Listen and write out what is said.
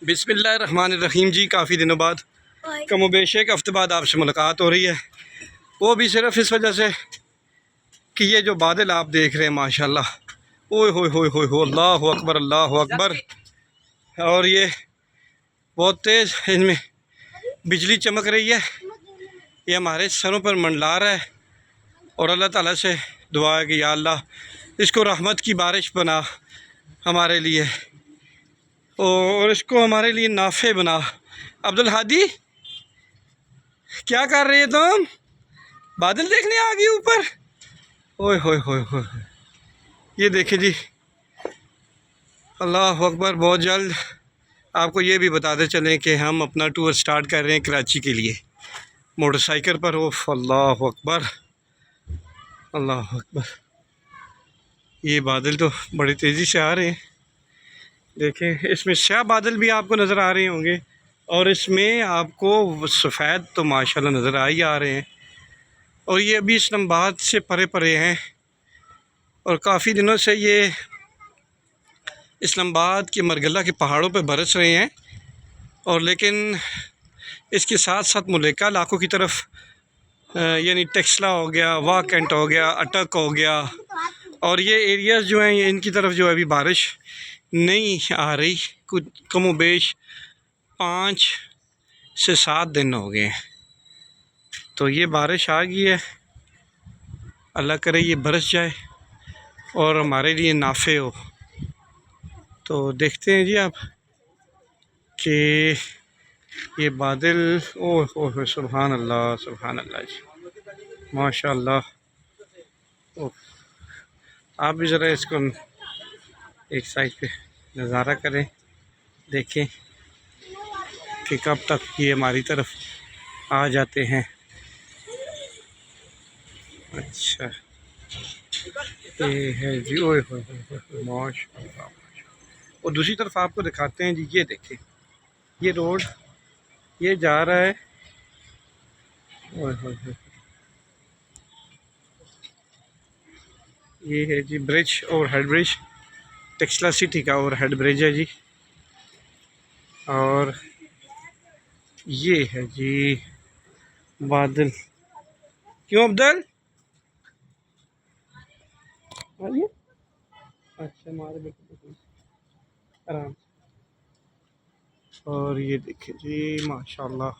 बिस्मिल्लाहिर्रहमानिर्रहीम जी। काफ़ी दिनों बाद कम बेश एक हफ़्ते बाद आपसे मुलाकात हो रही है। वो भी सिर्फ इस वजह से कि ये जो बादल आप देख रहे हैं माशाल्लाह, ओए होए होए होए हो, अल्लाह अकबर अल्लाह अकबर। और ये बहुत तेज़ इनमें बिजली चमक रही है, ये हमारे सरों पर मंडला रहा है। और अल्लाह ताला से दुआ है कि या अल्लाह इसको रहमत की बारिश बना हमारे लिए, और इसको हमारे लिए नाफे बना। अब्दुल हादी, क्या कर रहे हैं तुम? बादल देखने आ गए ऊपर। ओए होए होए होए, ये देखे जी, अल्लाह अकबर। बहुत जल्द आपको ये भी बताते चलें कि हम अपना टूर स्टार्ट कर रहे हैं कराची के लिए मोटरसाइकिल पर। ओफ, अल्लाह अकबर अल्लाह अकबर। ये बादल तो बड़ी तेज़ी से आ रहे हैं। देखें, इसमें स्याह बादल भी आपको नज़र आ रहे होंगे, और इसमें आपको सफ़ेद तो माशाल्लाह नज़र आ ही आ रहे हैं। और ये अभी इस्लामाबाद से परे परे हैं, और काफ़ी दिनों से ये इस्लामाबाद के मरगला के पहाड़ों पर बरस रहे हैं। और लेकिन इसके साथ साथ मुलेका इलाकों की तरफ, यानी टेक्सला हो गया, वाह कैंट हो गया, अटक हो गया, और ये एरियाज़ जो हैं इनकी तरफ जो है अभी बारिश नहीं आ रही। कुछ कम बेश 5 से 7 दिन हो गए हैं। तो ये बारिश आ गई है, अल्लाह करे ये बरस जाए और हमारे लिए नाफे हो। तो देखते हैं जी आप कि ये बादल, ओह सुभान अल्लाह जी, माशाल्लाह। ओह, आप भी ज़रा इसको एक साइड पे नज़ारा करें, देखें कि कब तक ये हमारी तरफ आ जाते हैं। अच्छा, ये है जी, ओए होए होए, माशाल्लाह। और दूसरी तरफ आपको दिखाते हैं जी, ये देखें, ये रोड ये जा रहा है, ओए होए होए, ये है जी bridge, over head bridge, Taxila city का ओवर हेड ब्रिज है जी। और ये है जी बादल। क्यों अब्दुल? आइए, अच्छा मारे बेटे आराम। और ये देखिए जी, माशाल्लाह।